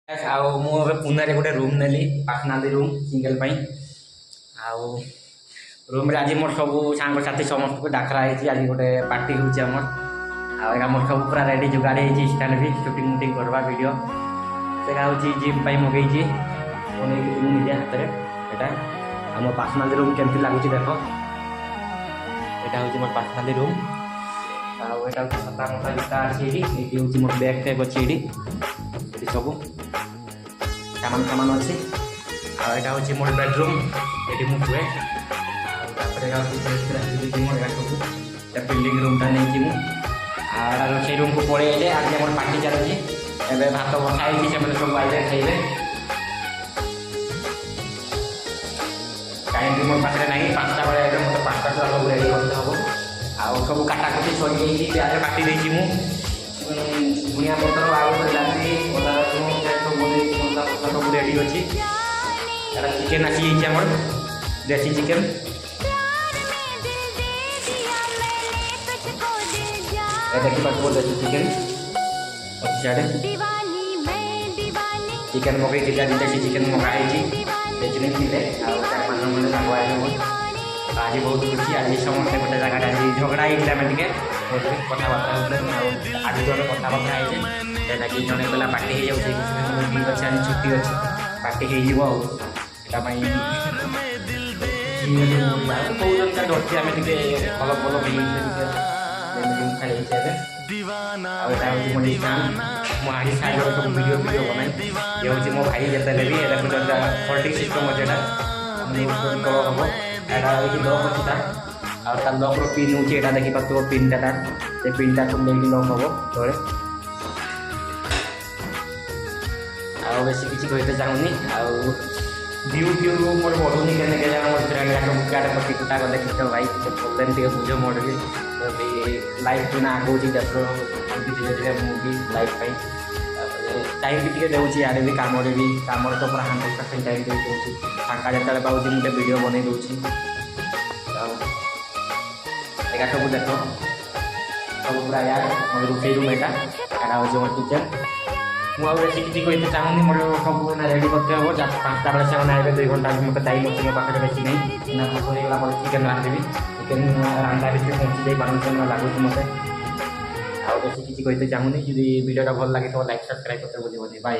पुणे गोटे रूम नेली पार्सनाली room single room रे आज मोर सब सांग साथी समस्त को डाकरा है आज गोटे पार्टी होमर मोर सब पूरा रेडी जुगाड़ होने भी शूटिंग मुटिंग करवा वीडियो से हूँ जिम मगई निजे हाथ में यहाँ आम पार्सनाली रूम केमती लगुच देख यहाँ हूँ मोर पार्सनाली रूम आटा छता मोटा जूता अच्छी ये हूँ मोर बैग टैग अच्छी ये सब सामान सामान अच्छी आटा हूँ मोर बेडरूम ये मुझे बिल्डिंग रूमटा नहीं रोषे रूम को पड़े आज मोर पार्टी चलुची एवं भात बसाई से सब आइले खाइबे टाइम भी मोर पाखे ना 5टा बेले मतलब 5टा सब रेडी करते हम आउ सब काटाकुटी सरी प्याज काटी देती धनिया पतर आलू डाली अदा रसुण सब रेडी अच्छी चिकेन आसी आमर देसी चिकेन देखिए देसी चिकेन अच्छी साढ़े चिकेन मगई देसी चिकेन मगाई बेचने थे आज बहुत खुशी आज समस्त गोटे जगह झगड़ा होता टे कथबार्ता आज जन कथबार्ता होता कि जड़े गला पार्टी हो अच्छे आज छुट्टी अच्छी पार्टी हो अच्छी आम भल भल मुझे साइड सब वीडियो वीडियो बनाए ये हूँ मो भाई जिते भी फोल्डिंग सिस्टम अच्छे हम ये लक अच्छी लक रिन हूँ यहाँ देखी पार्थ पिनटा तार से पिनटा सब लेकिन लक हम तले बेसी किसी कहते चाहूनी व्यू व्यू मोर बढ़ुनी के मोर फ्रेंड गाड़े पटी कुटा गले कि भाई प्रोब्लेम टे बुझ मोर भी लाइफ ना आगो धीरे धीरे मुझे लाइफ टाइम भी टे दूसरी आड़े भी कम तो पूरा 100% टाइम दे फाँका जो पाँच मुझे वीडियो बन दूसरी एका सब देख सब पूरा यार मोर रोषे रूम यहाँ हूँ मोर किचन मुझे किसी कहते चाहूनी मोर सब रेडी करते हम 5टा बेले से आए 2 घंटा मतलब टाइम अच्छे पाखे बेसी नहीं ना भोजन होगा चिकेन रांधि चिकेन रांधा भी पहुँची जाए पारन लगुच मत बेसी किसी कहते चाहूनी जब वीडियो भल लगे तो लाइक सब्सक्राइब करते बुझे बाय।